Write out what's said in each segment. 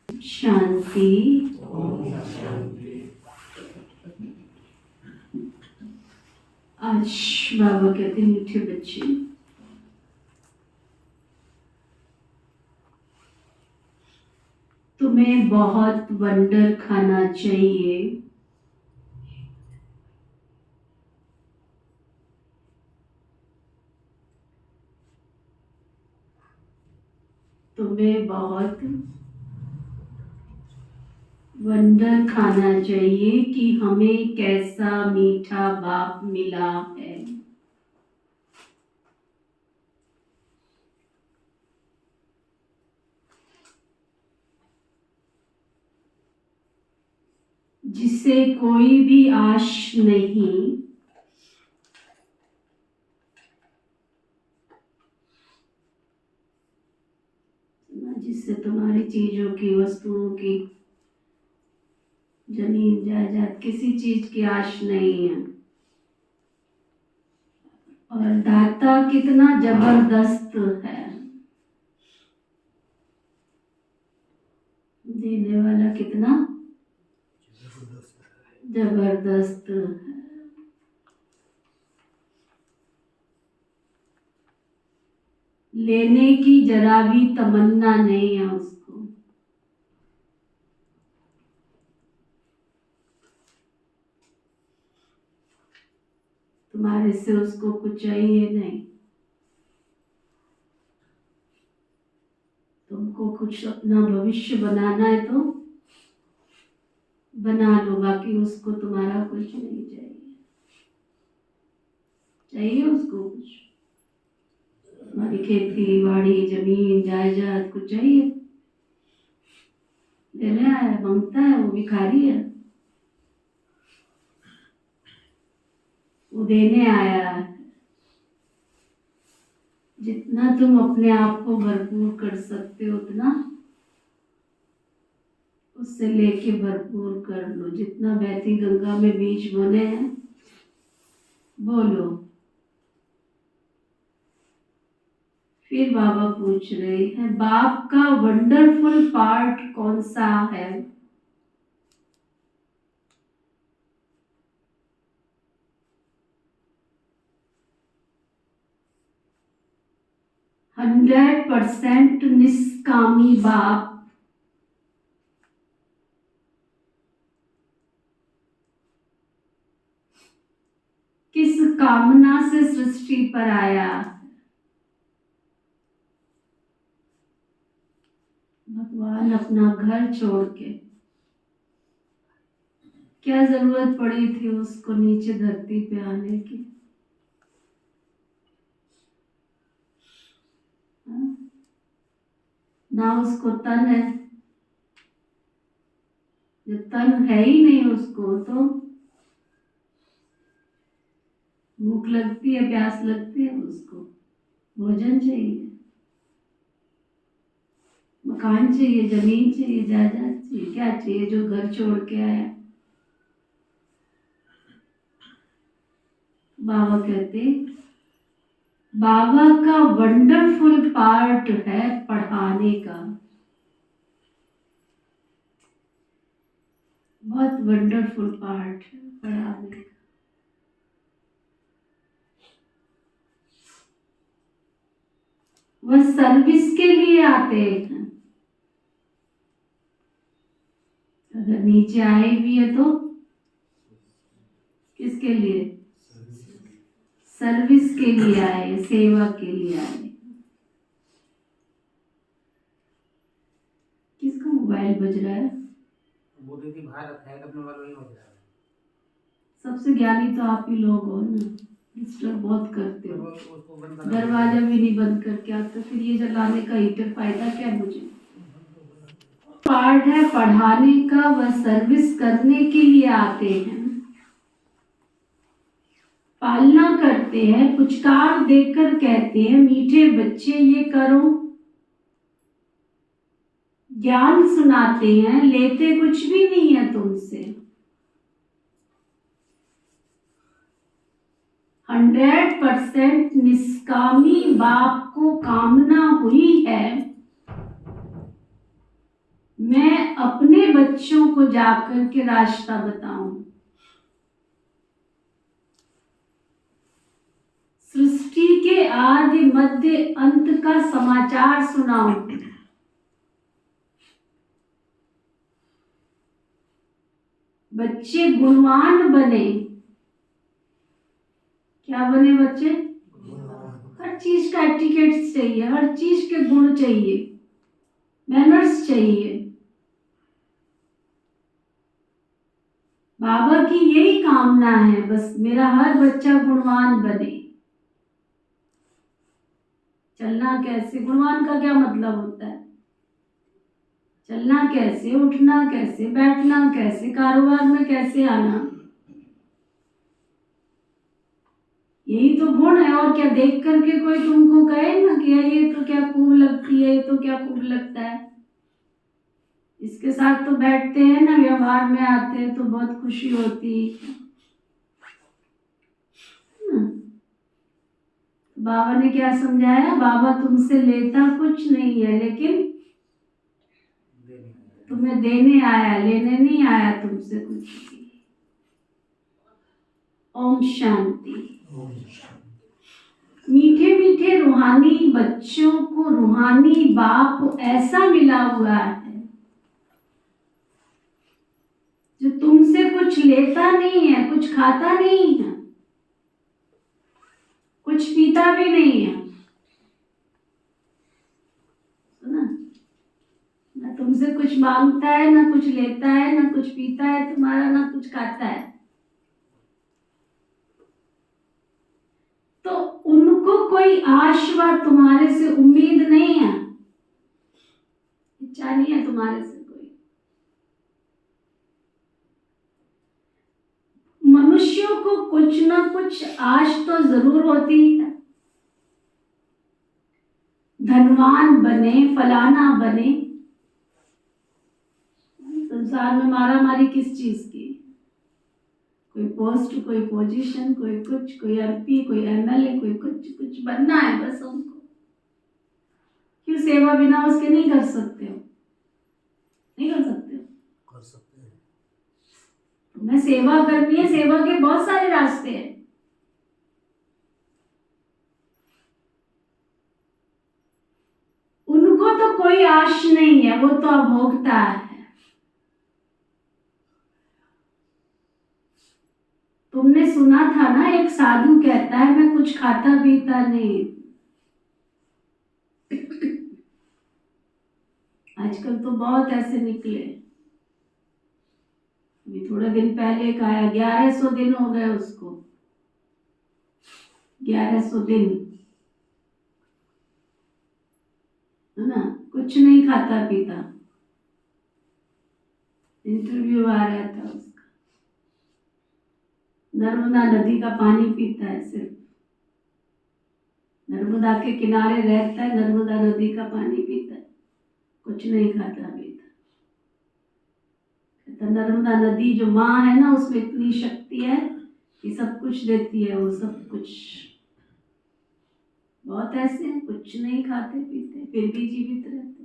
शांति। आज बाबा कहते हैं मीठे बच्चे, तुम्हें बहुत वंडर खाना चाहिए। तुम्हें बहुत वंडर खाना चाहिए कि हमें कैसा मीठा बाप मिला है। जिसे कोई भी आश नहीं, जिससे तुम्हारी चीजों की, वस्तुओं की, जमीन जायदाद, किसी चीज की आश नहीं है। और दाता कितना जबरदस्त है, देने वाला कितना जबरदस्त है। लेने की जरा भी तमन्ना नहीं है उसको। तुम्हारे से उसको कुछ चाहिए नहीं। तुमको कुछ अपना भविष्य बनाना है तो बना लो, बाकी उसको तुम्हारा कुछ नहीं चाहिए। चाहिए उसको कुछ? तुम्हारी खेती बाड़ी, जमीन जायदाद कुछ चाहिए? लेने आया, मांगता है, वो भिखारी है, वो देने आया है। जितना तुम अपने आप को भरपूर कर सकते हो उतना उससे लेके भरपूर कर लो। जितना बहती गंगा में बीज बोने हैं बोलो। फिर बाबा पूछ रहे हैं, बाप का वंडरफुल पार्ट कौन सा है? हंड्रेड % निष्कामी बाप किस कामना से सृष्टि पर आया? भगवान अपना घर छोड़ के, क्या जरूरत पड़ी थी उसको नीचे धरती पे आने की? ना उसको तन है। जब तन है ही नहीं उसको तो भूख लगती है, प्यास लगती है, उसको भोजन चाहिए, मकान चाहिए, जमीन चाहिए, जायदाद चाहिए, क्या चाहिए जो घर छोड़ के आया? बाबा कहते, बाबा का वंडरफुल पार्ट है पढ़ाने का। बहुत वंडरफुल पार्ट है पढ़ाने का। वह सर्विस के लिए आते हैं। अगर नीचे आए भी है तो किसके लिए? सर्विस के लिए आए, सेवा के लिए आए। किसका मोबाइल बज रहा है? वो दीदी बाहर रखा है, अपने वाला वही बज रहा है। सबसे ज्ञानी तो आप ही लोग हो ना, डिस्टर्ब बहुत करते हो। उसको बंद करा, दरवाजा भी नहीं बंद करके आते, फिर ये जलाने का हीटर फायदा क्या मुझे? पार्ट है पढ़ाने का, वह सर्विस करने के लिए आते हैं, पालना करते हैं, पुचकार देकर कहते हैं, मीठे बच्चे ये करो। ज्ञान सुनाते हैं, लेते कुछ भी नहीं है तुमसे। 100% निष्कामी बाप को कामना हुई है, मैं अपने बच्चों को जाकर के रास्ता बताऊं, सृष्टि के आदि मध्य अंत का समाचार सुनाऊं। बच्चे गुणवान बने। क्या बने बच्चे? हर चीज का एटिकेट्स चाहिए, हर चीज के गुण चाहिए, मैनर्स चाहिए। बाबा की यही कामना है, बस मेरा हर बच्चा गुणवान बने। चलना कैसे? गुणवान का क्या मतलब होता है? चलना कैसे, उठना कैसे, बैठना कैसे, कारोबार में कैसे आना, यही तो गुण है। और क्या देख करके कोई तुमको कहे ना कि ये तो क्या खूब लगती है, ये तो क्या खूब लगता है। इसके साथ तो बैठते हैं ना, व्यवहार में आते हैं तो बहुत खुशी होती है। बाबा ने क्या समझाया, बाबा तुमसे लेता कुछ नहीं है, लेकिन तुम्हें देने आया, लेने नहीं आया तुमसे कुछ भी। ओम शांति। मीठे मीठे रूहानी बच्चों को रूहानी बाप ऐसा मिला हुआ है जो तुमसे कुछ लेता नहीं है, कुछ खाता नहीं है, कुछ पीता भी नहीं है। ना तुमसे कुछ मांगता है, ना कुछ लेता है, ना कुछ पीता है तुम्हारा, ना कुछ खाता है। तो उनको कोई आशा तुम्हारे से उम्मीद नहीं है, इच्छा नहीं है तुम्हारे से कोई। मनुष्यों को कुछ ना कुछ आश तो जरूर होती है, धनवान बने, फलाना बने। संसार में मारा मारी किस चीज की, कोई पोस्ट, कोई पोजीशन, कोई कुछ, कोई एमपी, कोई एमएलए, कोई कुछ कुछ बनना है बस उनको। क्यों सेवा बिना उसके नहीं कर सकते हो? नहीं कर सकते हो? कर सकते हैं। तुम्हें सेवा करनी है, सेवा के बहुत सारे रास्ते हैं। उनको तो कोई आश नहीं है, वो तो अभोक्ता है। तुमने सुना था ना, एक साधु कहता है मैं कुछ खाता पीता नहीं। आजकल तो बहुत ऐसे निकले। अभी थोड़े दिन पहले का आया, 1100 दिन हो गए उसको, 1100 दिन, है ना, कुछ नहीं खाता पीता। इंटरव्यू आ रहा था उसका, नर्मदा नदी का पानी पीता है सिर्फ, नर्मदा के किनारे रहता है, नर्मदा नदी का पानी पीता है, कुछ नहीं खाता पीता। कहता नर्मदा नदी जो माँ है ना, उसमें इतनी शक्ति है कि सब कुछ देती है, वो सब कुछ। बहुत ऐसे हैं कुछ नहीं खाते पीते फिर भी जीवित रहते।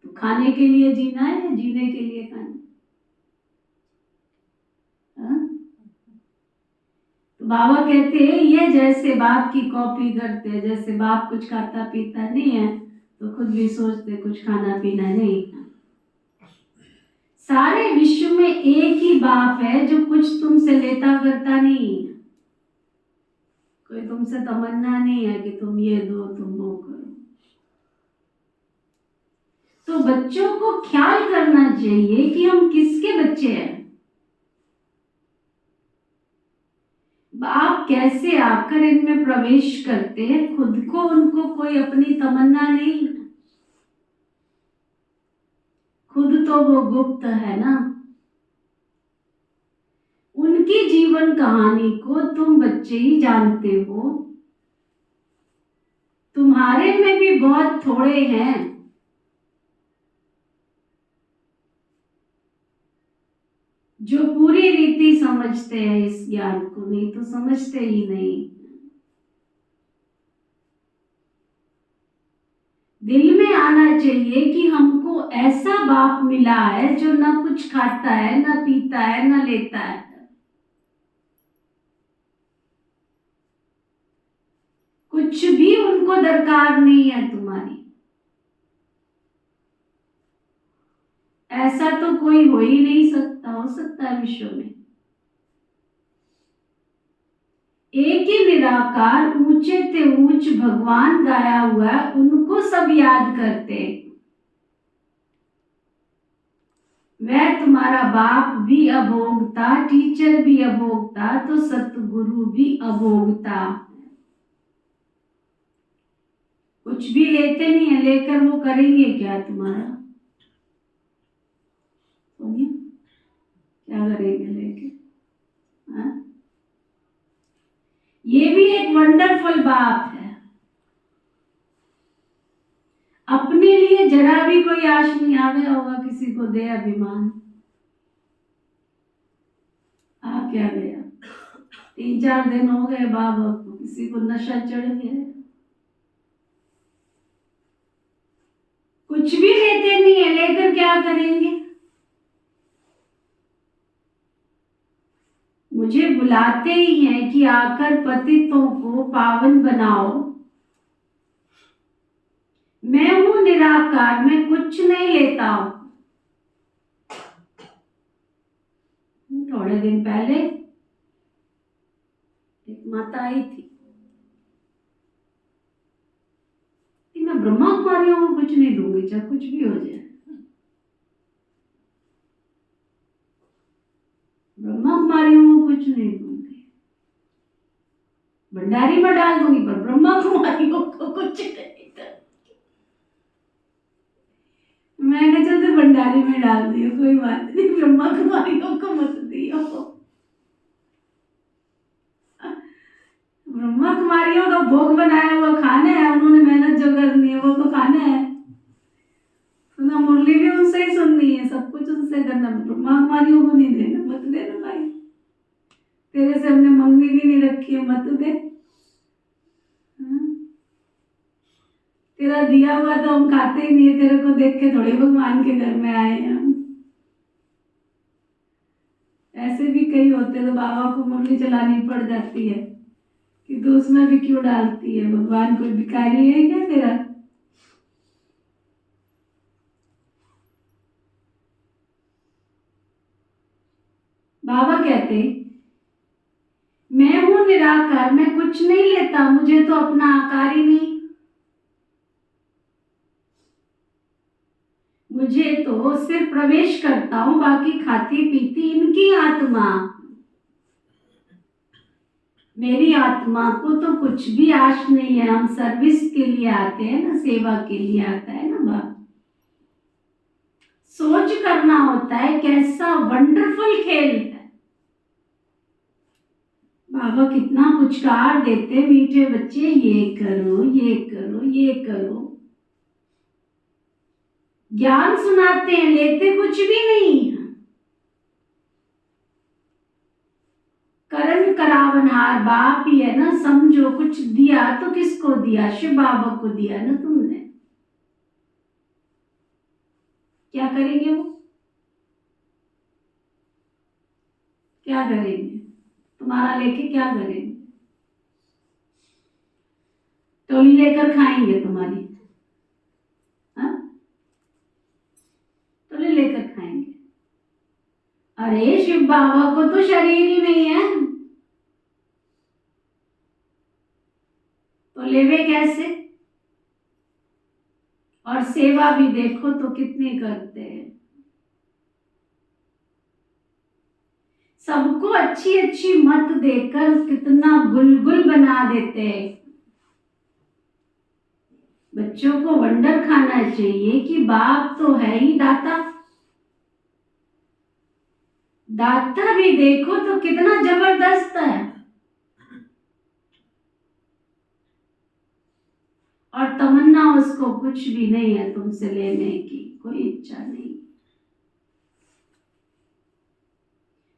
तो खाने के लिए जीना है या जीने के लिए खाना? तो बाबा कहते हैं ये जैसे बाप की कॉपी करते हैं, जैसे बाप कुछ खाता पीता नहीं है तो खुद भी सोचते कुछ खाना पीना नहीं। सारे विश्व में एक ही बाप है जो कुछ तुमसे लेता करता नहीं है। कोई तुमसे तमन्ना नहीं है कि तुम ये दो, तुम वो करो। तो बच्चों को ख्याल करना चाहिए कि हम किसके बच्चे हैं। आप कैसे आकर इनमें प्रवेश करते हैं, खुद को उनको कोई अपनी तमन्ना नहीं, खुद तो वो गुप्त है ना। उनकी जीवन कहानी को तुम बच्चे ही जानते हो। तुम्हारे में भी बहुत थोड़े हैं जो पूरी रीति समझते हैं इस ज्ञान को, नहीं तो समझते ही नहीं। दिल में आना चाहिए कि हमको ऐसा बाप मिला है जो ना कुछ खाता है, ना पीता है, ना लेता है। कुछ भी उनको दरकार नहीं है तुम्हारी। ऐसा तो कोई हो ही नहीं सकता। हो सकता है विश्व में एक ही निराकार ऊंचे ते ऊंच भगवान गाया हुआ है, उनको सब याद करते। वह तुम्हारा बाप भी अभोगता, टीचर भी अभोगता, तो सतगुरु भी अभोगता। कुछ भी लेते नहीं है, लेकर वो करेंगे क्या तुम्हारा? सोनिया, क्या करेंगे लेके? हाँ? ये भी एक वंडरफुल बात है। अपने लिए जरा भी कोई आश नहीं आ गया होगा किसी को दे अभिमान। आ क्या गया? 3-4 दिन हो गए बाबा को, किसी को नशा चढ़ गया। कुछ भी लेते नहीं है, लेकर क्या करेंगे? मुझे बुलाते ही हैं कि आकर पतितों को पावन बनाओ। मैं हूं निराकार, मैं कुछ नहीं लेता हूं। थोड़े दिन पहले एक माता आई थी कि मैं ब्रह्मा कुमारियों को कुछ नहीं दूंगी, चाहे कुछ भी हो जाए। ब्रह्मा कुमारियों को कुछ नहीं दूंगी, भंडारी में डाल दूंगी, पर ब्रह्मा कुमारियों को कुछ नहीं दूंगी। मैंने चल तो भंडारी में डाल दियो, कोई बात नहीं, ब्रह्मा कुमारियों को मत दियो। ब्रह्मा कुमारियों का भोग बनाया हुआ खाना है, उन्होंने मेहनत जो करनी है वो तो खाना है। सुना, मुरली भी उनसे ही सुननी है, सब कुछ उनसे करना। ब्रह्मा कुमारियों को नहीं देना, मत देना भाई। तेरे से हमने मंगनी भी नहीं रखी है, मत दे। तेरा दिया हुआ तो हम खाते ही नहीं है, तेरे को देख के थोड़े भगवान के घर में आए हैं हम। ऐसे भी कई होते तो बाबा को मुरली चलानी पड़ जाती है कि तू उसमें भी क्यों डालती है? भगवान कोई भिखारी है क्या तेरा? बाबा कहते, मैं हूं निराकार, मैं कुछ नहीं लेता, मुझे तो अपना आकार ही नहीं। मुझे तो सिर्फ प्रवेश करता हूं, बाकी खाती पीती इनकी आत्मा। मेरी आत्मा को तो कुछ भी आश नहीं है। हम सर्विस के लिए आते हैं ना, सेवा के लिए आता है ना बाप। सोच करना होता है कैसा वंडरफुल खेल है। बाबा कितना पुचकार देते, मीठे बच्चे, ये करो, ये करो, ये करो। ज्ञान सुनाते हैं, लेते कुछ भी नहीं है। करण करावनहार बाप ही है ना, समझो। कुछ दिया तो किसको दिया? शिव बाबा को दिया ना तुमने। क्या करेंगे वो? क्या करेंगे? तुम्हारा लेके क्या करेंगे? टोली लेकर खाएंगे तुम्हारी? हाँ, टोली लेकर खाएंगे। अरे शिव बाबा को तो शरीर ही नहीं है, तो लेवे कैसे? और सेवा भी देखो तो कितनी करते हैं। सबको अच्छी अच्छी मत देकर कितना गुलगुल बना देते हैं। बच्चों को वंडर खाना चाहिए कि बाप तो है ही दाता। दाता भी देखो तो कितना जबरदस्त है, और तमन्ना उसको कुछ भी नहीं है तुमसे लेने की, कोई इच्छा नहीं।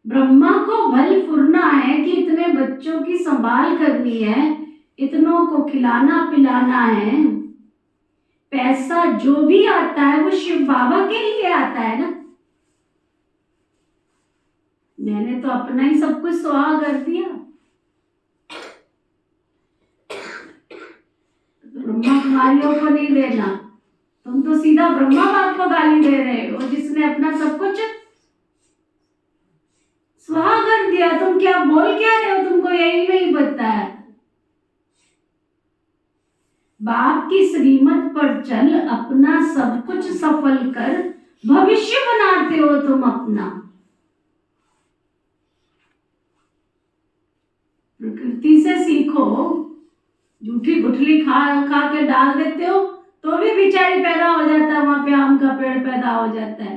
ब्रह्मा को भल फुरना है कि इतने बच्चों की संभाल करनी है, इतनों को खिलाना पिलाना है। पैसा जो भी आता है वो शिव बाबा के लिए आता है ना। मैंने तो अपना ही सब कुछ स्वाहा कर दिया। ब्रह्मा कुमारियों को नहीं देना, तुम तो सीधा ब्रह्मा बाप को गाली दे रहे हो, जिसने अपना सब कुछ स्वाहा कर दिया। तुम क्या बोल क्या रहे हो? तुमको यही नहीं पता है। बाप की श्रीमत पर चल, अपना सब कुछ सफल कर, भविष्य बनाते हो तुम अपना। प्रकृति से सीखो झूठी गुठली खा खा के डाल देते हो तो भी बिचारी पैदा हो जाता है, वहां पे आम का पेड़ पैदा हो जाता है।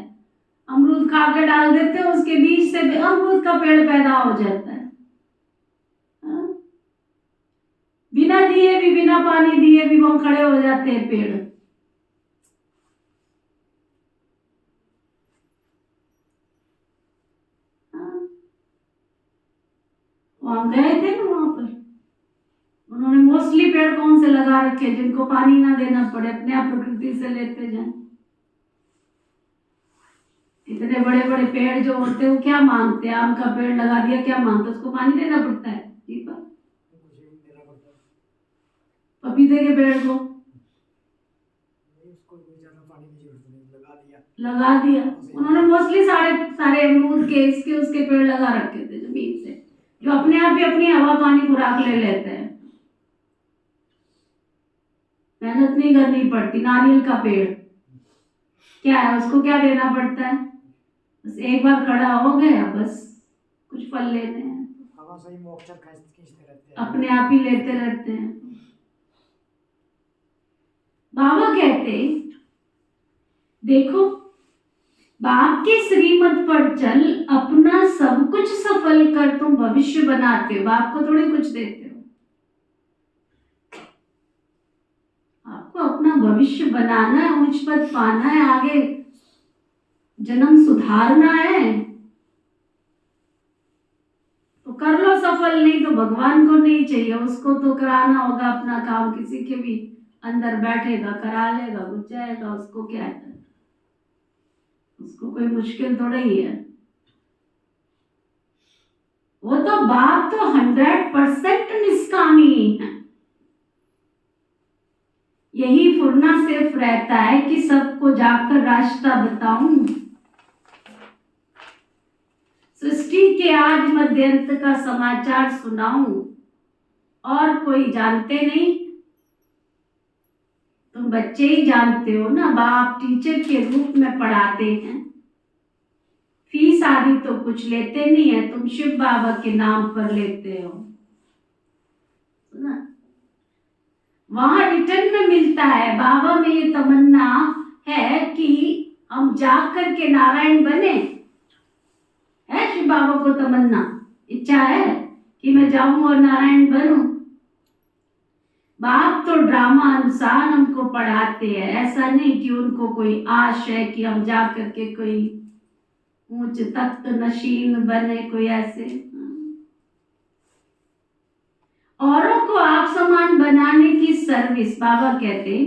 अमरूद खा के डाल देते हो, उसके बीज से अमरूद का पेड़ पैदा हो जाता है। हाँ? बिना दिए भी, बिना पानी दिए भी वो खड़े हो जाते हैं पेड़। हाँ? वहां गए थे ना, वहां पर उन्होंने मोस्टली पेड़ कौन से लगा रखे जिनको पानी ना देना पड़े, अपने आप प्रकृति से लेते जाए। इतने बड़े बड़े पेड़ जो होते हैं वो क्या मांगते हैं? आम का पेड़ लगा दिया, क्या मांगते? उसको पानी देना पड़ता है जी पर। पपीते के पेड़ को लगा दिया उन्होंने। मोस्टली सारे सारे अमरूद के, इसके उसके पेड़ लगा रखे थे जमीन से, जो अपने आप ही अपनी हवा पानी खुराक ले लेते हैं, मेहनत नहीं करनी पड़ती। नारियल का पेड़ क्या है, उसको क्या देना पड़ता है? बस एक बार खड़ा हो गया, बस कुछ फल लेने हैं, हवा से ही मॉइस्चर खींचते रहते हैं, अपने आप ही लेते रहते हैं। बाबा कहते देखो, बाप के श्रीमत पर चल, अपना सब कुछ सफल कर, तुम भविष्य बनाते हो। बाप को थोड़ी कुछ देते हो, आपको अपना भविष्य बनाना है, उच्च पद पाना है, आगे जन्म सुधारना है तो कर लो सफल। नहीं तो भगवान को नहीं चाहिए, उसको तो कराना होगा अपना काम, किसी के भी अंदर बैठेगा, करा लेगा, घुस जाएगा, उसको क्या है, उसको कोई मुश्किल थोड़ा ही है। वो तो बाप तो 100% निष्कामी है। यही फुरना सिर्फ रहता है कि सबको जाकर रास्ता बताऊं, सृष्टि के आज मध्यंत का समाचार सुनाऊं, और कोई जानते नहीं। तुम बच्चे ही जानते हो ना, बाप टीचर के रूप में पढ़ाते हैं, फीस आदि तो कुछ लेते नहीं है, तुम शिव बाबा के नाम पर लेते हो ना। वहां रिटर्न में मिलता है। बाबा में ये तमन्ना है कि हम जाकर के नारायण बने, है शिव बाबा को तमन्ना, इच्छा है कि मैं जाऊं और नारायण बनूं। बाप तो ड्रामा अनुसार हमको पढ़ाते हैं, ऐसा नहीं कि उनको कोई आश है कि हम जाकर के कोई ऊंच तख्त नशीन बने, कोई ऐसे। औरों को आप समान बनाने की सर्विस, बाबा कहते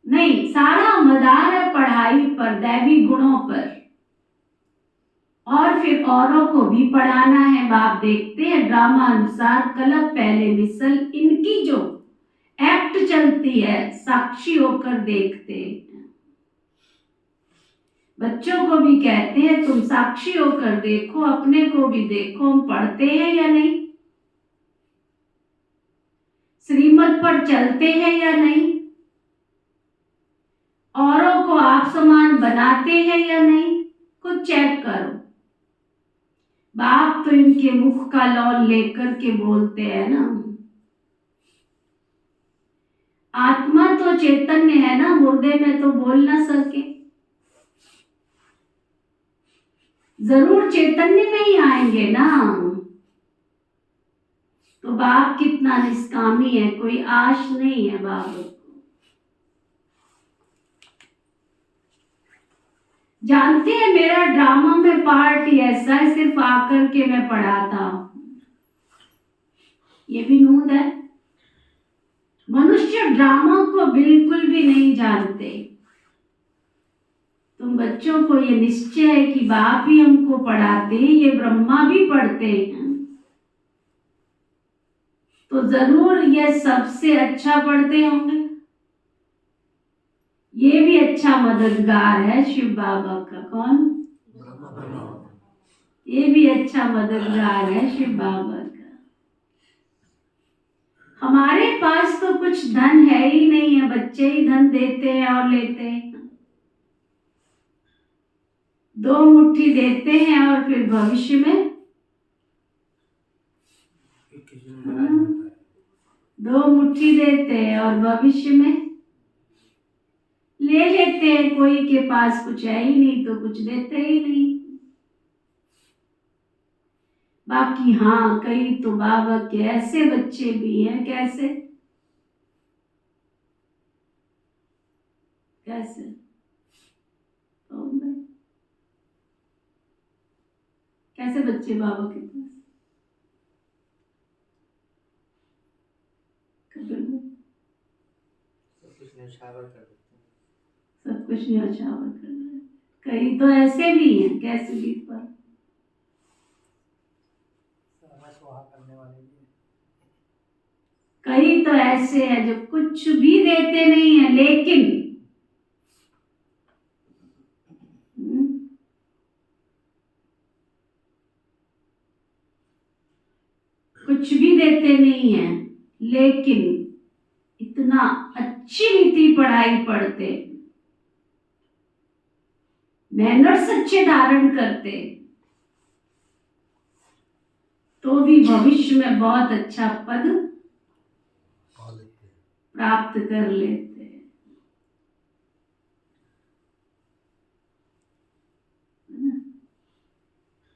नहीं, सारा मदार है पढ़ाई पर, दैवी गुणों पर, और फिर औरों को भी पढ़ाना है। बाप देखते हैं ड्रामा अनुसार, कलप पहले मिसल, इनकी जो एक्ट चलती है साक्षी होकर देखते हैं। बच्चों को भी कहते हैं तुम साक्षी होकर देखो, अपने को भी देखो, हम पढ़ते हैं या नहीं, श्रीमत पर चलते हैं या नहीं, औरों को आप समान बनाते हैं या नहीं, खुद चेक करो। बाप तो इनके मुख का लौल लेकर के बोलते हैं ना, आत्मा तो चैतन्य है ना, मुर्दे में तो बोल ना सके, जरूर चैतन्य में ही आएंगे ना। तो बाप कितना निष्कामी है, कोई आश नहीं है बाप को। जानते हैं मेरा ड्रामा में पार्ट ऐसा है, सिर्फ आकर के मैं पढ़ाता हूं, ये भी नूद है। मनुष्य ड्रामा को बिल्कुल भी नहीं जानते। तुम बच्चों को ये निश्चय है कि बाप ही हमको पढ़ाते हैं, ये ब्रह्मा भी पढ़ते हैं, तो जरूर ये सबसे अच्छा पढ़ते होंगे। ये भी अच्छा मददगार है शिव बाबा का। कौन? ये भी अच्छा मददगार है शिव बाबा का। हमारे पास तो कुछ धन है ही नहीं है, बच्चे ही धन देते हैं और लेते हैं। 2 मुट्ठी देते हैं और फिर भविष्य में दो मुट्ठी देते हैं और भविष्य में ले लेते हैं। कोई के पास कुछ है ही नहीं तो कुछ देते ही नहीं। बाकी हाँ, कई तो बाबा के ऐसे बच्चे भी हैं। कैसे कैसे कैसे बच्चे बाबा के पास सब कुछ न्यौछावर कर देते हैं। सब कुछ न्यौछावर कर रहे हैं। कई तो ऐसे भी हैं, कैसे भी पर स्वाहा करने वाले भी हैं। कई तो ऐसे हैं जो कुछ भी देते नहीं है, लेकिन कुछ भी देते नहीं है, लेकिन इतना अच्छी रीति पढ़ाई पढ़ते, मैनर्स अच्छे धारण करते, तो भी भविष्य में बहुत अच्छा पद प्राप्त कर लेते।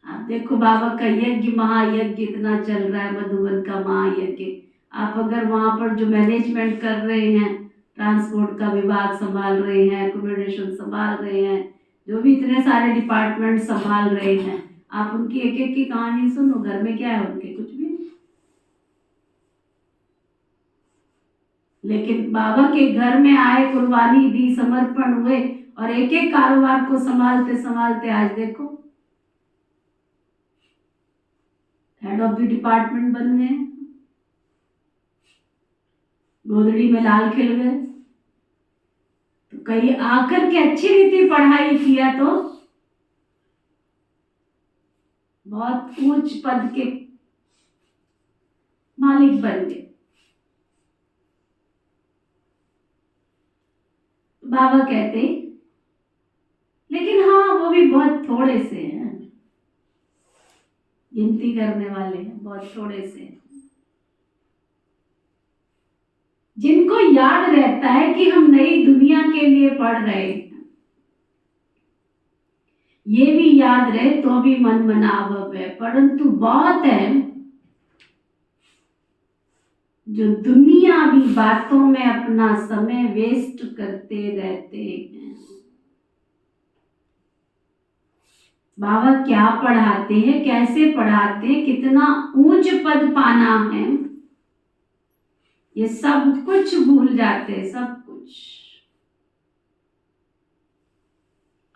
आप देखो बाबा का यज्ञ, महायज्ञ इतना चल रहा है, मधुबन का महायज्ञ। आप अगर वहां पर जो मैनेजमेंट कर रहे हैं, ट्रांसपोर्ट का विभाग संभाल रहे हैं, एकोमोडेशन संभाल रहे हैं, जो भी इतने सारे डिपार्टमेंट संभाल रहे हैं, आप उनकी एक एक की कहानी सुनो। घर में क्या है उनके? कुछ भी नहीं। लेकिन बाबा के घर में आए, कुर्बानी दी, समर्पण हुए और एक एक कारोबार को संभालते संभालते आज देखो हेड ऑफ द डिपार्टमेंट बन गए, गोदड़ी में लाल खिल गए। तो कहीं आकर के अच्छी रीति पढ़ाई किया तो बहुत ऊंच पद के मालिक बन गए। बाबा कहते लेकिन हाँ, वो भी बहुत थोड़े से हैं, गिनती करने वाले हैं, बहुत थोड़े से हैं, जिनको याद रहता है कि हम नई दुनिया के लिए पढ़ रहे हैं। ये भी याद रहे तो भी मन मनावव है। परंतु बहुत है जो दुनियावी बातों में अपना समय वेस्ट करते रहते हैं। बाबा क्या पढ़ाते हैं, कैसे पढ़ाते हैं, कितना ऊंच पद पाना है, ये सब कुछ भूल जाते हैं। सब कुछ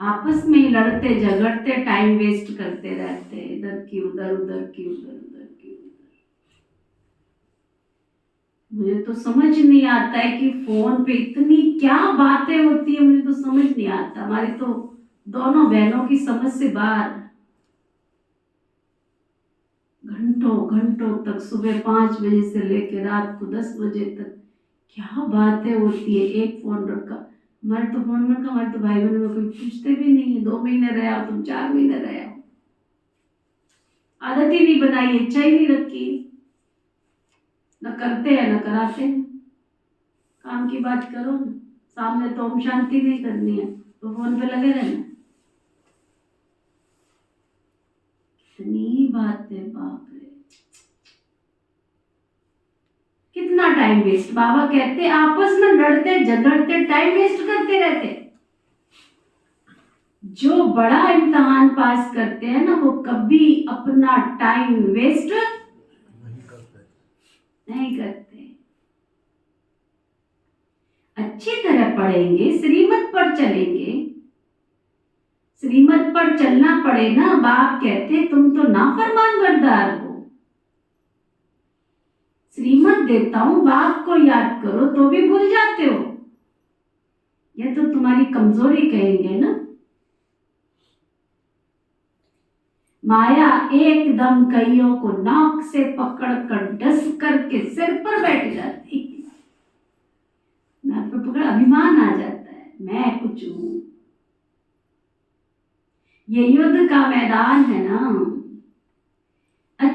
आपस में लड़ते झगड़ते टाइम वेस्ट करते रहते हैं, इधर की उधर, उधर की उधर, उधर की उधर। मुझे तो समझ नहीं आता है कि फोन पे इतनी क्या बातें होती है, मुझे तो समझ नहीं आता। हमारी तो दोनों बहनों की समझ से बाहर। घंटों घंटों तक, सुबह 5 बजे से लेकर रात को 10 बजे तक क्या बातें होती है। एक फोन रखा, हमारे तो फोन में, हमारे तो भाई बहनों में कोई पूछते भी नहीं है। 2 महीने रहे हो तुम, 4 महीने रहे हो, आदत ही नहीं बनाई, इच्छा ही नहीं रखी, न करते हैं न कराते हैं। काम की बात करो ना, सामने तो ओम शांति नहीं करनी है तो फोन पे लगे रहना। कितनी बातें, बाप रे, कितना टाइम वेस्ट। बाबा कहते आपस में लड़ते झगड़ते टाइम वेस्ट करते रहते। जो बड़ा इम्तिहान पास करते हैं ना, वो कभी अपना टाइम वेस्ट नहीं करते। अच्छी तरह पढ़ेंगे, श्रीमत पर चलेंगे। श्रीमत पर चलना पड़े ना। बाप कहते तुम तो नाफरमान बरदार हो। श्रीमत देता हूं, बाप को याद करो तो भी भूल जाते हो। यह तो तुम्हारी कमजोरी कहेंगे ना। माया एकदम कईयों को नाक से पकड़कर डस करके सिर पर बैठ जाती है। नाक पर पकड़ अभिमान आ जाता है, मैं कुछ हूं। ये युद्ध का मैदान है ना।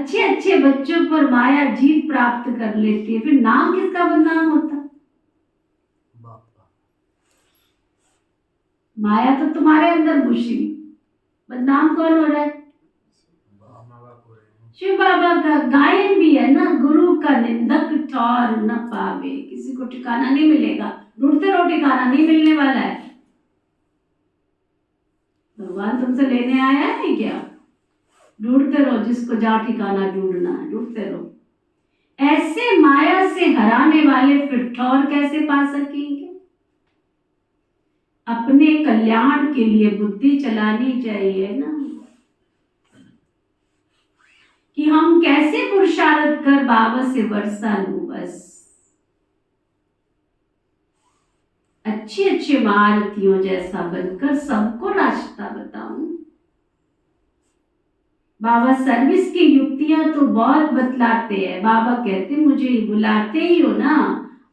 अच्छे अच्छे बच्चों पर माया जीत प्राप्त कर लेती है, फिर नाम किसका बदनाम होता? बाप का। माया तो तुम्हारे अंदर घुसी, बदनाम कौन हो रहा है? माँ बाप हो रहे हैं। शिव बाबा का गायन भी है ना, गुरु का निंदक ठौर न पावे, किसी को ठिकाना नहीं मिलेगा, ढूंढते रहो ठिकाना नहीं मिलने वाला है। भगवान तुमसे लेने आया है क्या? ढूंढते रहो, जिसको जहाँ ठिकाना ढूंढना है ढूंढते रहो। ऐसे माया से हराने वाले फिर ठौर कैसे पा सकेंगे? अपने कल्याण के लिए बुद्धि चलानी चाहिए ना, कि हम कैसे पुरुषार्थ कर बाबा से वर्षा लूं। बस अच्छे अच्छे महारथियों जैसा बनकर सबको रास्ता बताऊं। बाबा सर्विस की युक्तियां तो बहुत बतलाते हैं। बाबा कहते मुझे बुलाते ही हो ना,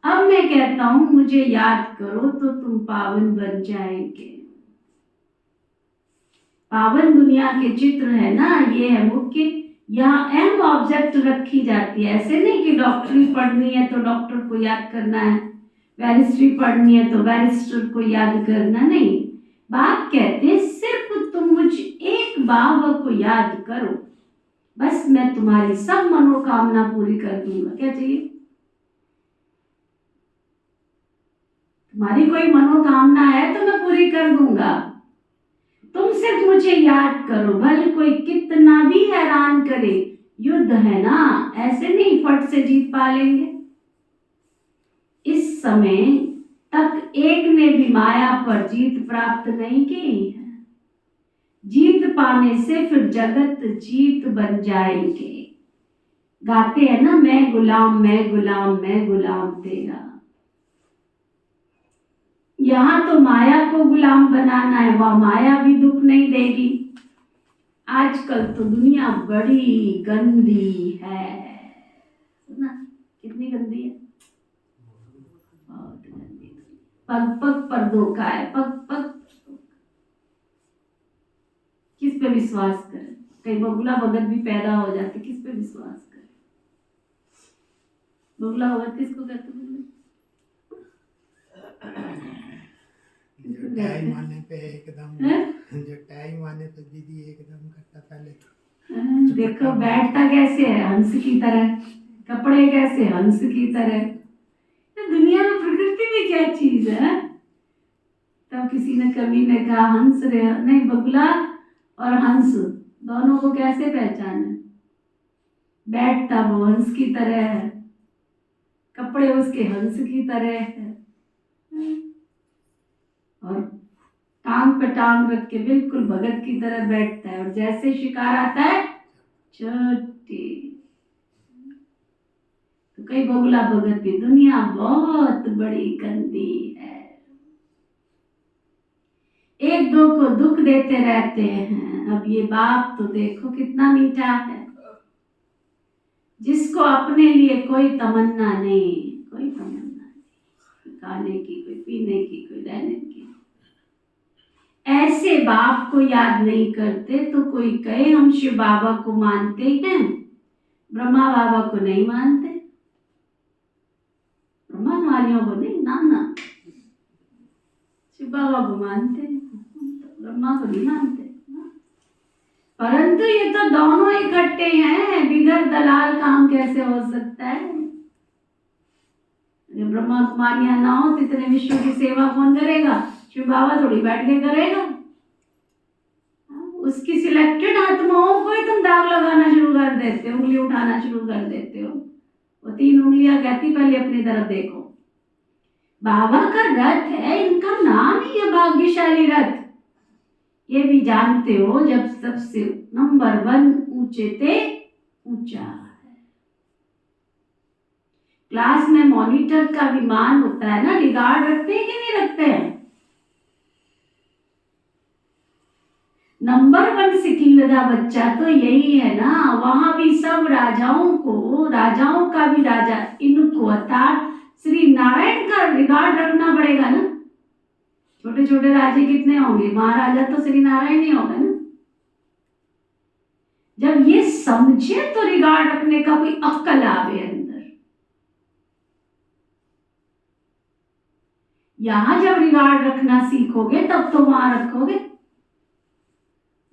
अब मैं कहता हूं मुझे याद करो तो तुम पावन बन जाएंगे। पावन दुनिया के चित्र है ना, ये है मुख्य। यहाँ एम ऑब्जेक्ट रखी जाती है, ऐसे नहीं कि डॉक्टरी पढ़नी है तो डॉक्टर को याद करना है, बैरिस्ट्री पढ़नी है तो बैरिस्टर को याद करना नहीं। बाप कहते हैं सिर्फ तुम मुझ एक बाबा को याद करो, बस मैं तुम्हारी सब मनोकामना पूरी कर दूंगा। क्या चाहिए? तुम्हारी कोई मनोकामना है तो मैं पूरी कर दूंगा, तुम सिर्फ मुझे याद करो। भले कोई कितना भी हैरान करे, युद्ध है ना, ऐसे नहीं फट से जीत पा लेंगे। इस समय तक एक ने भी माया पर जीत प्राप्त नहीं की है। जीत पाने से फिर जगत जीत बन जाएंगे। गाते हैं ना, मैं गुलाम मैं गुलाम मैं गुलाम तेरा। यहाँ तो माया को गुलाम बनाना है, वह माया भी दुख नहीं देगी। आजकल तो दुनिया बड़ी गंदी है ना, कितनी गंदी है, बहुत गंदी। पग पग पर धोखा है, पग पग। किस पे विश्वास करें? कहीं बगुला भगत भी पैदा हो जाते, किस पे विश्वास करें? बगुला भगत किसको कहते हैं? जो टाइम आने पे एकदम, हैं? जो टाइम आने पे दीदी एकदम करता पहले तो। देखो बैठता कैसे है, हंस की तरह, कपड़े कैसे हंस की तरह। तो दुनिया में प्रकृति भी क्या चीज है। तब किसी ने कवि ने कहा हंस रहे नहीं, बगुला और हंस दोनों को कैसे पहचाने? बैठता वो हंस की तरह है, कपड़े उसके हंस की तरह है, और टांग पे टांग रख के बिल्कुल भगत की तरह बैठता है, और जैसे शिकार आता है छोटी। तो कई बगुला भगत भी, दुनिया बहुत बड़ी गंदी है। एक दो को दुख देते रहते हैं। अब ये बाप तो देखो कितना मीठा है, जिसको अपने लिए कोई तमन्ना नहीं, कोई तमन्ना नहीं, खाने की, कोई पीने की, कोई रहने की। ऐसे बाप को याद नहीं करते तो कोई कहे हम शिव बाबा को मानते हैं, ब्रह्मा बाबा को नहीं मानते। ब्रह्मा वालियों को नहीं, ना शिव बाबा को मानते, ब्रह्मा को नहीं मानते। परंतु ये तो दोनों इकट्ठे हैं, बिगड़ दलाल काम कैसे हो सकता है? अगर ब्रह्मा कुमारियां ना हो तो इतने विश्व की सेवा कौन करेगा? शिव बाबा थोड़ी बैठ के करेगा। उसकी सिलेक्टेड आत्माओं को ही तुम दाग लगाना शुरू कर देते हो, उंगली उठाना शुरू कर देते हो। वो 3 उंगलियां कहती पहले अपनी तरफ देखो। बाबा का रथ है, इनका नाम ही है भाग्यशाली रथ। ये भी जानते हो जब सबसे नंबर 1 ऊंचे थे ऊंचा है। क्लास में मॉनिटर का विमान होता है ना, रिगार्ड रखते हैं कि नहीं रखते हैं? नंबर 1 सिकिलदा बच्चा तो यही है ना। वहां भी सब राजाओं को, राजाओं का भी राजा, इनको अर्थात श्री नारायण का रिगार्ड रखना पड़ेगा ना। छोटे छोटे राजे कितने होंगे, महाराजा तो श्री नारायण ही होगा ना। जब ये समझे तो रिगार्ड रखने का कोई अक्ल आवे अंदर। यहां जब रिगार्ड रखना सीखोगे तब तो वहां रखोगे।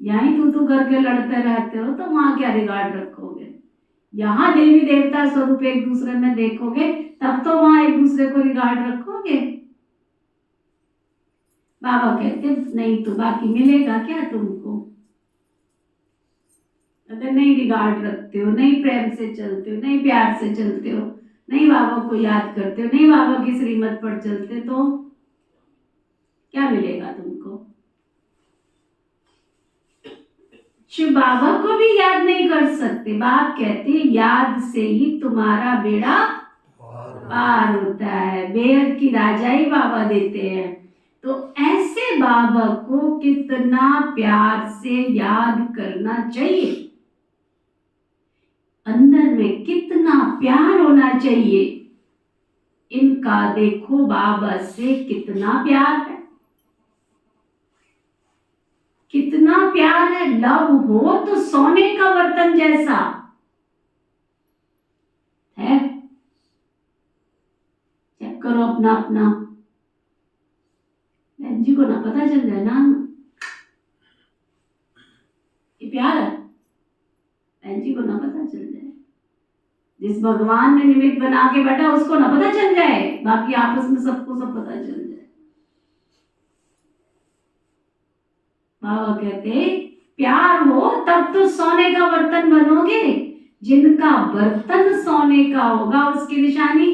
यहीं तू करके लड़ते रहते हो तो वहां क्या रिगार्ड रखोगे। यहां देवी देवता स्वरूप एक दूसरे में देखोगे तब तो वहां एक दूसरे को रिगार्ड रखोगे। बाबा कहते नहीं तो बाकी मिलेगा क्या तुमको। अगर नहीं रिगार्ड रखते हो, नहीं प्रेम से चलते हो, नहीं प्यार से चलते हो, नहीं बाबा को याद करते हो, नहीं बाबा की श्रीमत पर चलते, तो क्या मिलेगा तुमको। शिव बाबा को भी याद नहीं कर सकते। बाप कहते याद से ही तुम्हारा बेड़ा पार होता है। बेहद की राजाई बाबा देते हैं। तो ऐसे बाबा को कितना प्यार से याद करना चाहिए। अंदर में कितना प्यार होना चाहिए। इनका देखो बाबा से कितना प्यार है, कितना प्यार है। लव हो तो सोने का बर्तन जैसा है। चेक करो अपना अपना। बहन जी को ना पता चल जाए ना ये प्यार है। बहन जी को ना पता चल जाए। जिस भगवान ने निमित्त बना के बैठा उसको ना पता चल जाए, बाकी आपस में सबको सब पता चल जाए। बाबा कहते प्यार हो तब तो सोने का बर्तन बनोगे। जिनका बर्तन सोने का होगा उसकी निशानी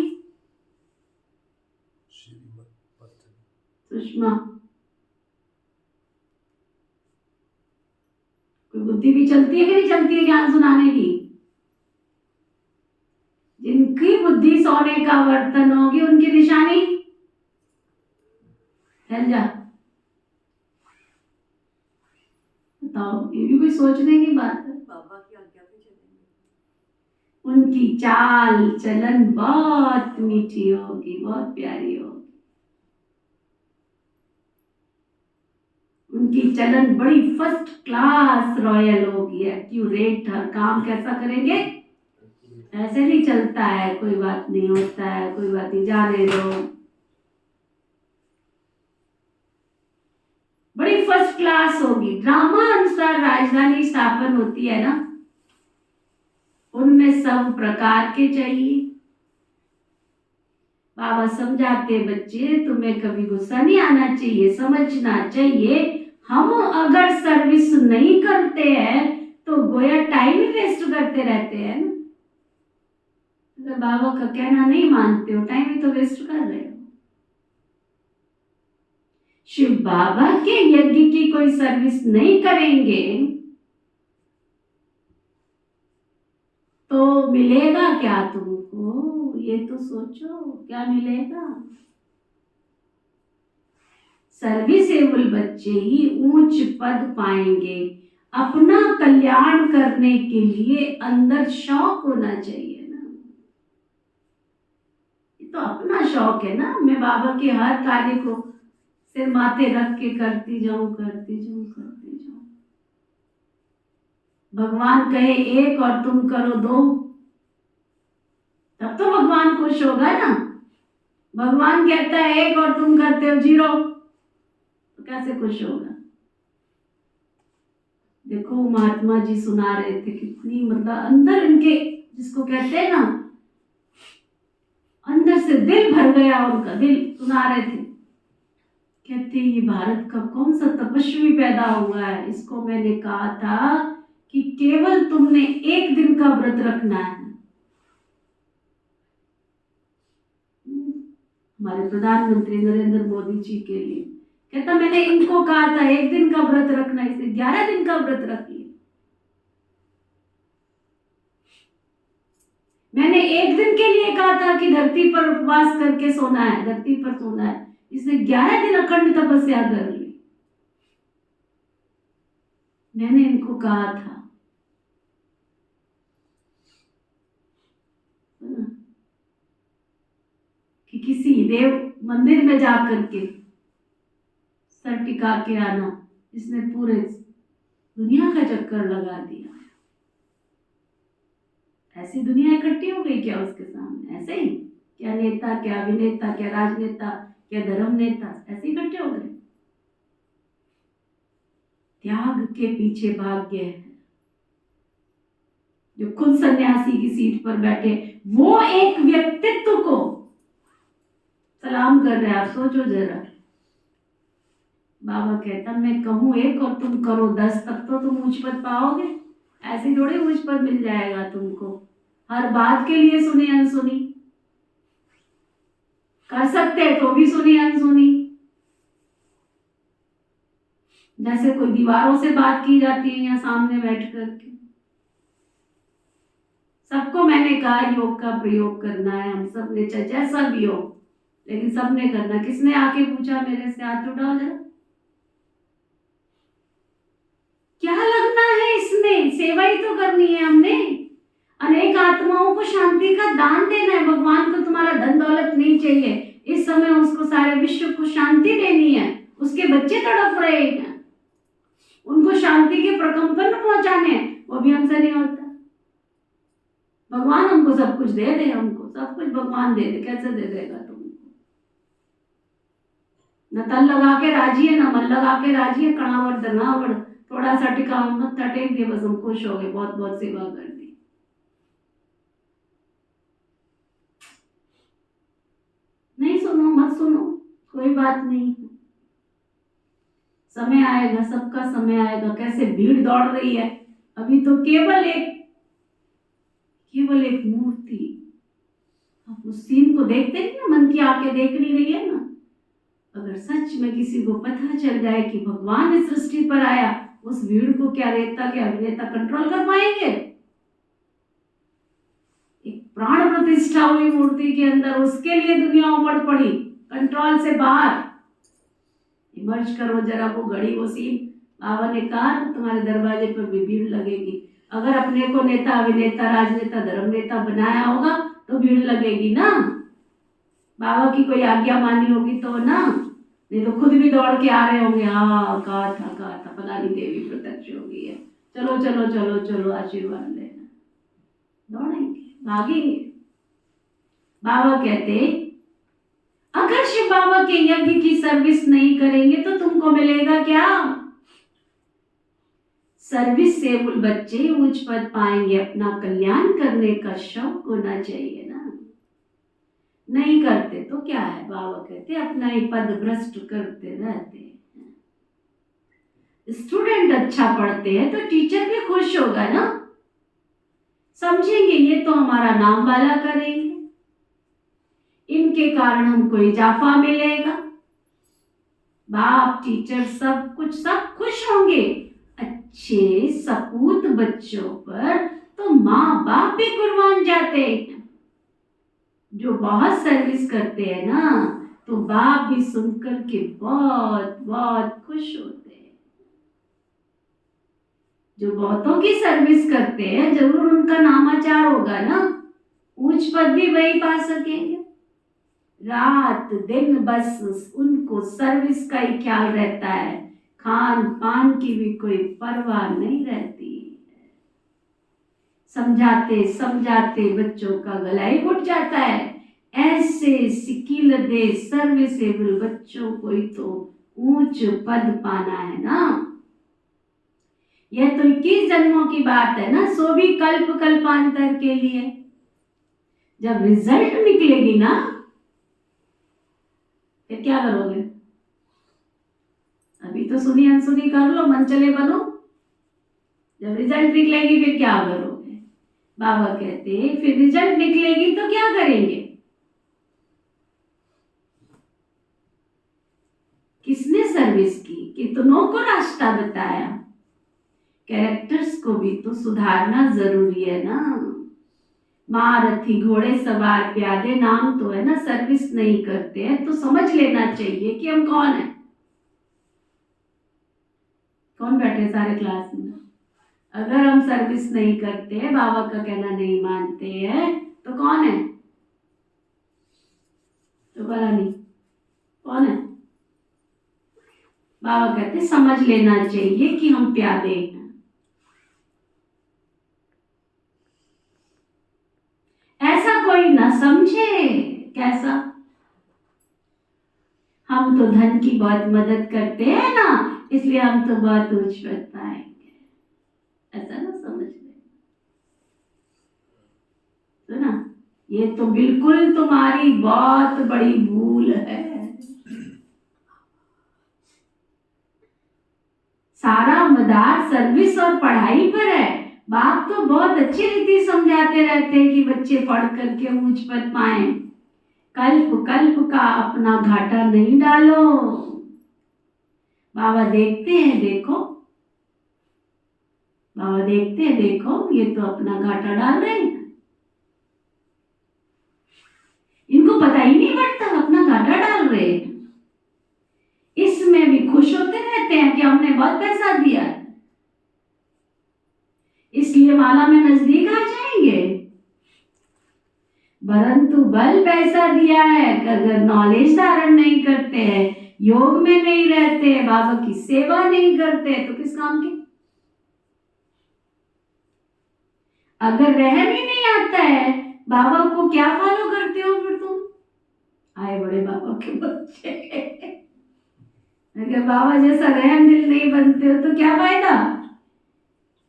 सुषमा। कोई बुद्धि भी चलती है कि नहीं चलती है ज्ञान सुनाने की। जिनकी बुद्धि सोने का बर्तन होगी उनकी निशानी फैल जा। बताओ, ये भी कोई सोचने की बात है। बाबा की आज्ञा पे चलेंगे। उनकी चाल चलन बहुत मीठी होगी, बहुत प्यारी होगी। उनकी चलन बड़ी फर्स्ट क्लास रॉयल होगी। एक्यूरेट, हर काम कैसा करेंगे। ऐसे नहीं चलता है, कोई बात नहीं होता है, कोई बात नहीं, जाने दो। बड़ी फर्स्ट क्लास होगी। ड्रामा अनुसार राजधानी स्थापन होती है ना, उनमें सब प्रकार के चाहिए। बाबा समझाते बच्चे तुम्हें कभी गुस्सा नहीं आना चाहिए, समझना चाहिए हम अगर सर्विस नहीं करते हैं तो गोया टाइम ही वेस्ट करते रहते हैं ना। अगर बाबा का कहना नहीं मानते हो टाइम ही तो वेस्ट कर रहे हो। शिव बाबा के यज्ञ की कोई सर्विस नहीं करेंगे तो मिलेगा क्या तुमको, ये तो सोचो क्या मिलेगा। सर्विसेबल बच्चे ही ऊंच पद पाएंगे। अपना कल्याण करने के लिए अंदर शौक होना चाहिए ना। ये तो अपना शौक है ना, मैं बाबा के हर कार्य को सिर माथे रख के करती जाऊं करती जाऊं करती जाऊं। भगवान कहे एक और तुम करो दो, तब तो भगवान खुश होगा ना। भगवान कहता है एक और तुम करते हो जीरो, तो कैसे खुश होगा। देखो महात्मा जी सुना रहे थे कितनी मतलब अंदर इनके, जिसको कहते हैं ना अंदर से दिल भर गया उनका। दिल सुना रहे थे, कहते ये भारत का कौन सा तपस्वी पैदा हुआ है। इसको मैंने कहा था कि केवल तुमने एक दिन का व्रत रखना है। हमारे प्रधानमंत्री नरेंद्र मोदी जी के लिए कहता मैंने इनको कहा था एक दिन का व्रत रखना, इसने 11 दिन का व्रत रख लिया। मैंने एक दिन के लिए कहा था कि धरती पर उपवास करके सोना है, धरती पर सोना है, इसने 11 दिन अखंड तपस्या कर ली। मैंने इनको कहा था कि किसी देव मंदिर में जाकर के सर टिका के आना। इसने पूरे दुनिया का चक्कर लगा दिया। ऐसी दुनिया इकट्ठी हो गई क्या उसके सामने? ऐसे ही क्या नेता, क्या अभिनेता, क्या राजनेता, क्या धर्म नेता, ऐसे इकट्ठे हो गए। त्याग के पीछे भाग्य है। जो खुद सन्यासी की सीट पर बैठे, वो एक व्यक्तित्व को सलाम कर रहे हैं। आप सोचो जरा, बाबा कहता मैं कहूं एक और तुम करो 10, तब तो तुम ऊंच पद पाओगे। ऐसे थोड़ी ऊंच पद मिल जाएगा तुमको। हर बात के लिए सुनी अनसुनी, कर सकते हैं तो भी सुनी अनसुनी। जैसे कोई दीवारों से बात की जाती है या सामने बैठ करके। सबको मैंने कहा योग का प्रयोग करना है, हम सब ने, चाहे जैसा भी हो, लेकिन सबने करना। किसने आके पूछा मेरे से? हाथ उठाओ जरा। क्या लगना है इसमें? सेवा ही तो करनी है हमने। अनेक आत्माओं को शांति का दान देना है। भगवान को तुम्हारा धन दौलत नहीं चाहिए, इस समय उसको सारे विश्व को शांति देनी है। उसके बच्चे तड़प रहे हैं, उनको शांति के प्रकंपन पहुंचाने हैं, वो भी हमसे नहीं होता। भगवान हमको सब कुछ दे दे, हमको सब कुछ भगवान दे दे, कैसे दे देगा तुमको? न तन लगा के राजी है, न मन लगा के राजी है। कणावड़ दनावड़, थोड़ा सा टिका मत्था टेक दिया, बस हम खुश हो गए, बहुत बहुत सेवा कर दी। नहीं सुनो, मत सुनो, कोई बात नहीं। समय आएगा, सबका समय आएगा। कैसे भीड़ दौड़ रही है। अभी तो केवल एक मूर्ति, आप उस सीन को देखते हैं ना, मन की आंखें देख नहीं रही है ना। अगर सच में किसी को पता चल जाए कि भगवान इस सृष्टि पर आया, उस भीड़ को क्या रेता के अभिनेता कंट्रोल कर पाएंगे? एक प्राण प्रतिष्ठा हुई मूर्ति के अंदर, उसके लिए दुनिया उमड़ पड़ी, कंट्रोल से बाहर। इमर्ज करो जरा वो घड़ी, वो सीन। बाबा ने कहा तो तुम्हारे दरवाजे पर भी भीड़ लगेगी। अगर अपने को नेता, अभिनेता, राजनेता, धर्म नेता बनाया होगा तो भीड़ लगेगी ना। बाबा की कोई आज्ञा मानी होगी तो ना, नहीं तो खुद भी दौड़ के आ रहे होंगे। हाँ, कहा था फलानी देवी प्रत्यक्ष हो गई है, चलो चलो चलो चलो आशीर्वाद लेना। दौड़ेंगे, भागेंगे। बाबा कहते अगर शिव बाबा के यज्ञ की सर्विस नहीं करेंगे तो तुमको मिलेगा क्या? सर्विस से वो बच्चे उच्च पद पाएंगे। अपना कल्याण करने का शौक होना चाहिए ना। नहीं करते तो क्या है? बाबा कहते अपना ही पद भ्रष्ट करते रहते हैं। स्टूडेंट अच्छा पढ़ते हैं तो टीचर भी खुश होगा ना, समझेंगे ये तो हमारा नाम वाला करेंगे, इनके कारण हमको इजाफा मिलेगा। बाप, टीचर, सब कुछ, सब खुश होंगे। अच्छे सपूत बच्चों पर तो माँ बाप भी कुर्बान जाते हैं। जो बहुत सर्विस करते हैं ना, तो बाप भी सुनकर के बहुत बहुत खुश होते हैं। जो बहुतों की सर्विस करते हैं, जरूर उनका नामाचार होगा ना, ऊंच पद भी वही पा सकेंगे। रात दिन बस उनको सर्विस का ही ख्याल रहता है, खान पान की भी कोई परवाह नहीं रहती। समझाते समझाते बच्चों का गला ही घुट जाता है। ऐसे सिकिलदे सर्विसेबल बच्चों को ही तो ऊंच पद पाना है ना। यह तो 21 जन्मों की बात है ना, सो भी कल्प कल्पांतर के लिए। जब रिजल्ट निकलेगी ना, फिर क्या करोगे? अभी तो सुनी अनसुनी कर लो, मन चले बनो। जब रिजल्ट निकलेगी फिर क्या करोगे? बाबा कहते फिर रिजल्ट निकलेगी तो क्या करेंगे? किसने सर्विस की, कितनों को रास्ता बताया। कैरेक्टर्स को भी तो सुधारना जरूरी है ना। महारथी, घोड़े सवार, प्यादे नाम तो है ना, सर्विस नहीं करते हैं तो समझ लेना चाहिए कि हम कौन है। कौन बैठे सारे क्लास में? अगर हम सर्विस नहीं करते, बाबा का कहना नहीं मानते हैं, तो कौन है? तो भला नहीं, कौन है? बाबा कहते समझ लेना चाहिए कि हम प्यादे हैं। समझे कैसा? हम तो धन की बहुत मदद करते हैं ना, इसलिए हम तो बहुत ऊंच पद पाएंगे, ऐसा ना समझ ले। तो ना, ये तो बिल्कुल तुम्हारी बहुत बड़ी भूल है। सारा मदार सर्विस और पढ़ाई पर है। बाप तो बहुत अच्छी रीति समझाते रहते हैं कि बच्चे पढ़ करके ऊंच पद पाएं। कल्प कल्प का अपना घाटा नहीं डालो। बाबा देखते हैं, देखो बाबा देखते हैं, देखो ये तो अपना घाटा डाल रहे हैं। इनको पता ही नहीं पड़ता अपना घाटा डाल रहे हैं। इसमें भी खुश होते रहते हैं कि हमने बहुत पैसा दिया है, इसलिए माला में नजदीक आ जाएंगे। परंतु बल पैसा दिया है, अगर नॉलेज धारण नहीं करते हैं, योग में नहीं रहते, बाबा की सेवा नहीं करते, तो किस काम के? अगर रहम ही नहीं आता है, बाबा को क्या फॉलो करते हो फिर तुम? आए बड़े बाबा के बच्चे। अगर बाबा जैसा रहम दिल नहीं बनते हो तो क्या फायदा?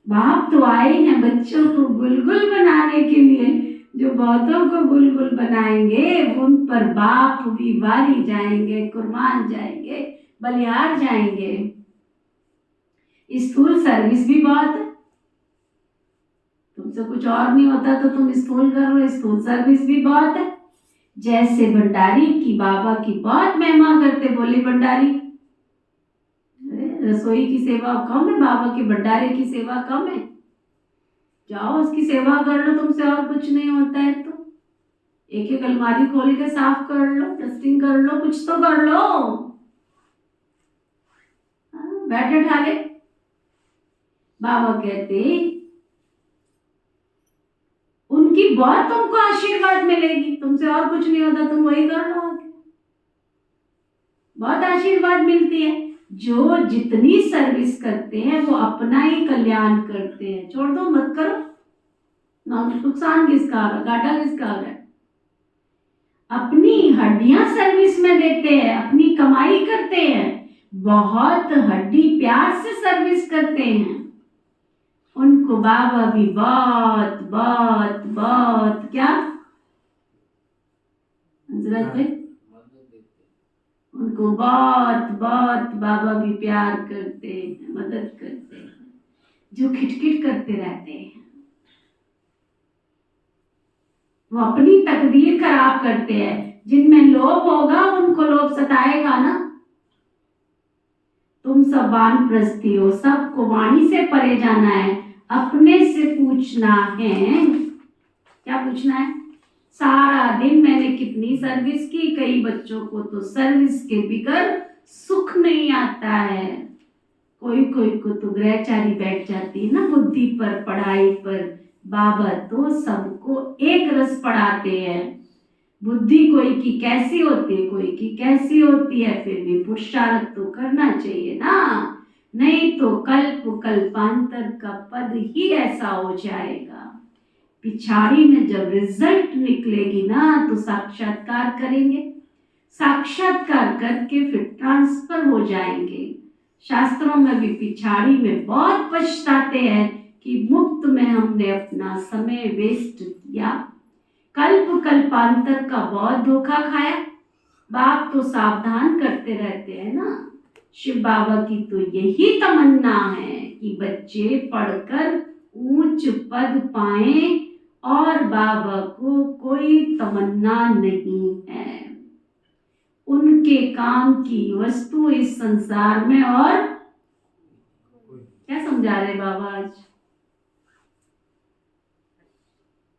बाप तो आए हैं बच्चों को बुलबुल बनाने के लिए। जो बहुतों को बुलबुल बनाएंगे, उन पर बाप भी वारी जाएंगे, कुर्बान जाएंगे, बलिहार जाएंगे। स्थूल सर्विस भी बहुत है। तुमसे कुछ और नहीं होता तो तुम स्थूल करो, स्थूल सर्विस भी बहुत है। जैसे भंडारी की बाबा की बहुत महिमा करते, बोले भंडारी रसोई की सेवा कम है, बाबा के भंडारे की सेवा कम है। जाओ उसकी सेवा कर लो, तुमसे और कुछ नहीं होता है तो एक एक अलमारी खोल के साफ कर लो, डस्टिंग कर लो, कुछ तो कर लो। बैठे ठाले बाबा कहते उनकी बहुत तुमको आशीर्वाद मिलेगी, तुमसे और कुछ नहीं होता, तुम वही कर लो, बहुत आशीर्वाद मिलती है। जो जितनी सर्विस करते हैं वो अपना ही कल्याण करते हैं। छोड़ दो, मत करो, नुकसान किसका आ रहा, घाटा किसका आ रहा है? अपनी हड्डियां सर्विस में देते हैं, अपनी कमाई करते हैं, बहुत हड्डी प्यार से सर्विस करते हैं। उनको बाबा भी बहुत बहुत बहुत क्या हजरत भाई, उनको बहुत बहुत बाबा भी प्यार करते हैं, मदद करते हैं। जो खिटखिट करते रहते हैं वो अपनी तकदीर खराब करते हैं। जिनमें लोभ होगा उनको लोभ सताएगा ना। तुम सब वानप्रस्थी हो, सबको वाणी से परे जाना है, अपने से पूछना है। क्या पूछना है? सारा दिन मैंने कितनी सर्विस की। कई बच्चों को तो सर्विस के बिगर सुख नहीं आता है। कोई कोई को तो ग्रहचारी बैठ जाती है ना बुद्धि पर, पढ़ाई पर। बाबा तो सबको एक रस पढ़ाते हैं। बुद्धि कोई की कैसी होती है, कोई की कैसी होती है, फिर भी पुरुषार्थ तो करना चाहिए ना, नहीं तो कल्प कल्पांतर का पद ही ऐसा हो जाएगा। पिछाड़ी में जब रिजल्ट निकलेगी ना तो साक्षात्कार करेंगे, साक्षात्कार करके फिर ट्रांसफर हो जाएंगे। शास्त्रों में भी पिछाड़ी में बहुत पछताते हैं कि मुफ्त में हमने अपना समय वेस्ट किया, कल्प कल्पांतर का बहुत धोखा खाया। बाप तो सावधान करते रहते हैं ना। शिव बाबा की तो यही तमन्ना है कि बच्चे पढ़कर ऊंच पद पाएं, और बाबा को कोई तमन्ना नहीं है। उनके काम की वस्तु इस संसार में और क्या समझा रहे बाबा आज?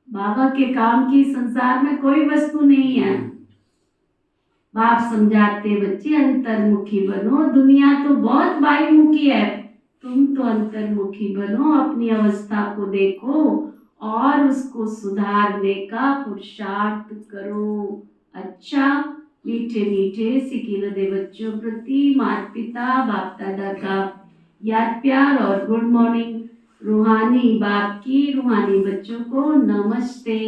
बाबा के काम की संसार में कोई वस्तु नहीं है। बाप समझाते बच्चे अंतर्मुखी बनो, दुनिया तो बहुत बाह्यमुखी है, तुम तो अंतर्मुखी बनो, अपनी अवस्था को देखो और उसको सुधारने का पुरुषार्थ करो। अच्छा, मीठे मीठे सिकीनदे बच्चों प्रति माता पिता बाप दादा का याद प्यार और गुड मॉर्निंग। रूहानी बाप की रूहानी बच्चों को नमस्ते।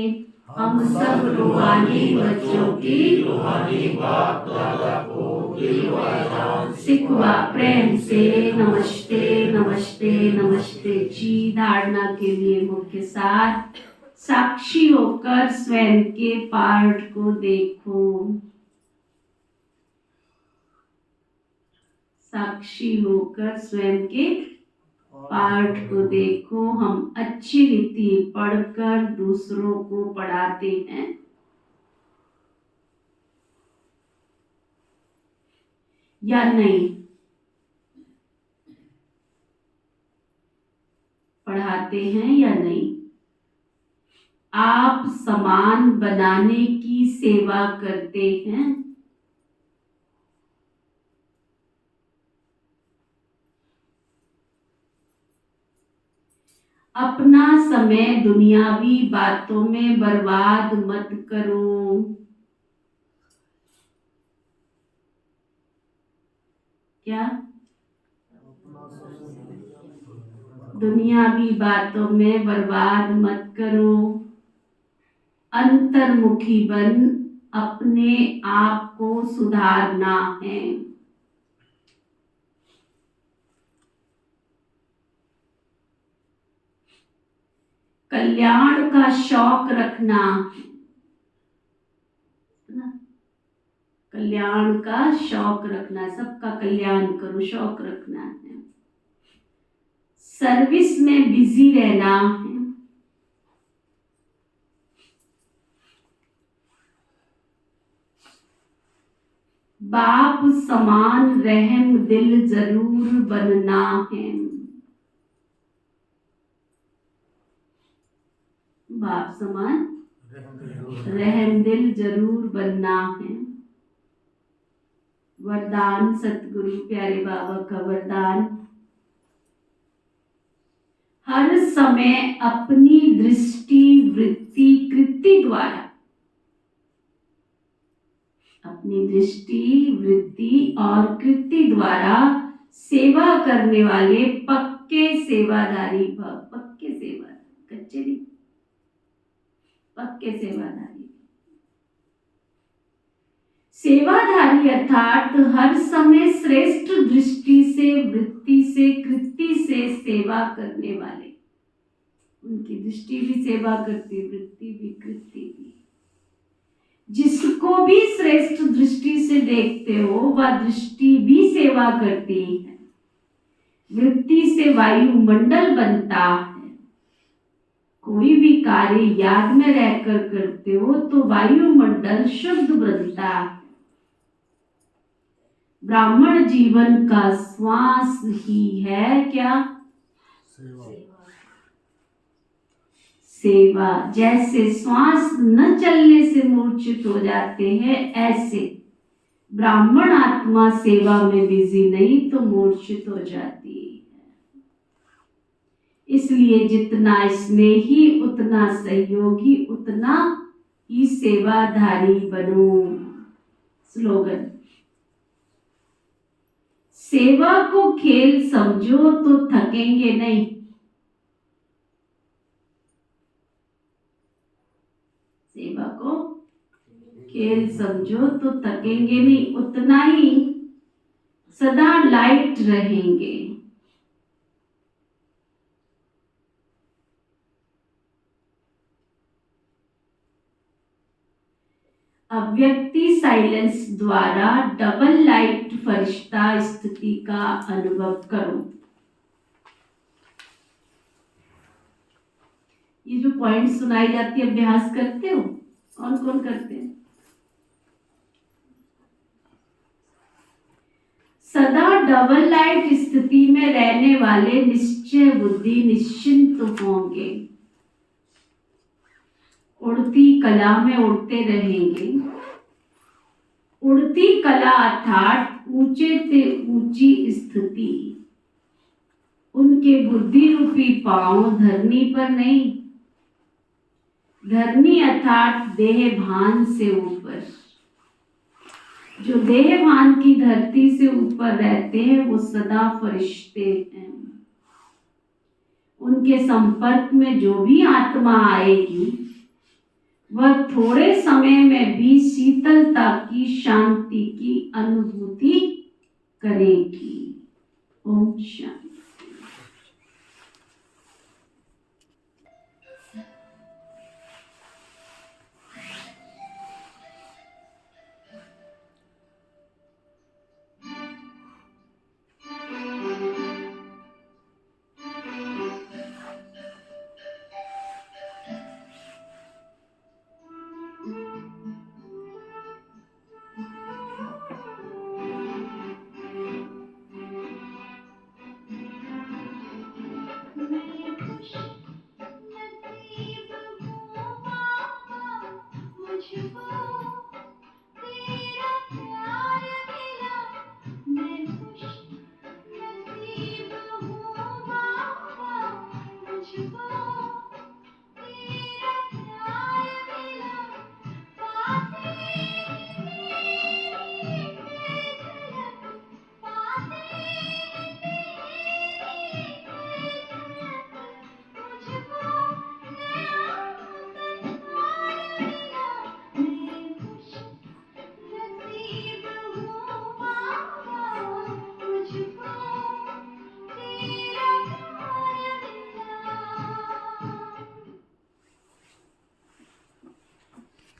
हम सब रूहानी बच्चों की सिखवा प्रेम से नमस्ते नमस्ते नमस्ते जी। धारणा के लिए मुख्य सार, साक्षी होकर स्वयं के पार्ट को देखो। साक्षी होकर स्वयं के पाठ को देखो। हम अच्छी रीति पढ़कर दूसरों को पढ़ाते हैं। या नहीं? पढ़ाते हैं या नहीं? आप समान बनाने की सेवा करते हैं। अपना समय दुनियावी बातों में बर्बाद मत करो। क्या? दुनियावी बातों में बर्बाद मत करो। अंतर्मुखी बन अपने आप को सुधारना है। कल्याण का शौक रखना, कल्याण का शौक रखना, सबका कल्याण करो, शौक रखना है। सर्विस में बिजी रहना है। बाप समान रहम दिल जरूर बनना है। बाप समान रहम दिल जरूर बनना है। वरदान सतगुरु प्यारे बाबा का वरदान, हर समय अपनी दृष्टि वृत्ति कृति द्वारा, अपनी दृष्टि वृत्ति और कृति द्वारा सेवा करने वाले पक्के सेवादारी भव। पक्के सेवादारी, कच्चे नहीं, पक्के सेवादारी। सेवाधारी अर्थात हर समय श्रेष्ठ दृष्टि से, वृत्ति से, कृति से सेवा करने वाले। उनकी दृष्टि भी सेवा करती, वृत्ति भी, कृति भी। जिसको भी श्रेष्ठ दृष्टि से देखते हो वह दृष्टि भी सेवा करती है। वृत्ति से वायुमंडल बनता है। कोई भी कार्य याद में रहकर करते हो तो वायुमंडल शुद्ध बनता है। ब्राह्मण जीवन का श्वास ही है क्या? सेवा। जैसे श्वास न चलने से मूर्छित हो जाते हैं, ऐसे ब्राह्मण आत्मा सेवा में बिजी नहीं तो मूर्छित हो जाती है। इसलिए जितना स्नेही, उतना सहयोगी, उतना ही सेवाधारी बनो। स्लोगन, सेवा को खेल समझो तो थकेंगे नहीं। सेवा को खेल समझो तो थकेंगे नहीं, उतना ही सदा लाइट रहेंगे। अव्यक्ति साइलेंस द्वारा डबल लाइट फरिश्ता स्थिति का अनुभव करो। ये जो पॉइंट सुनाई जाती है, अभ्यास करते हो? कौन कौन करते हैं? सदा डबल लाइट स्थिति में रहने वाले निश्चय बुद्धि निश्चिंत होंगे। उड़ती कला में उड़ते रहेंगे। उड़ती कला अर्थात ऊंचे से ऊंची स्थिति। उनके बुद्धि रूपी पांव धरनी पर नहीं, धरनी अर्थात देह भान से ऊपर। जो देह भान की धरती से ऊपर रहते हैं वो सदा फरिश्ते हैं। उनके संपर्क में जो भी आत्मा आएगी वह थोड़े समय में भी शीतलता की, शांति की अनुभूति करेगी। ओम शांति।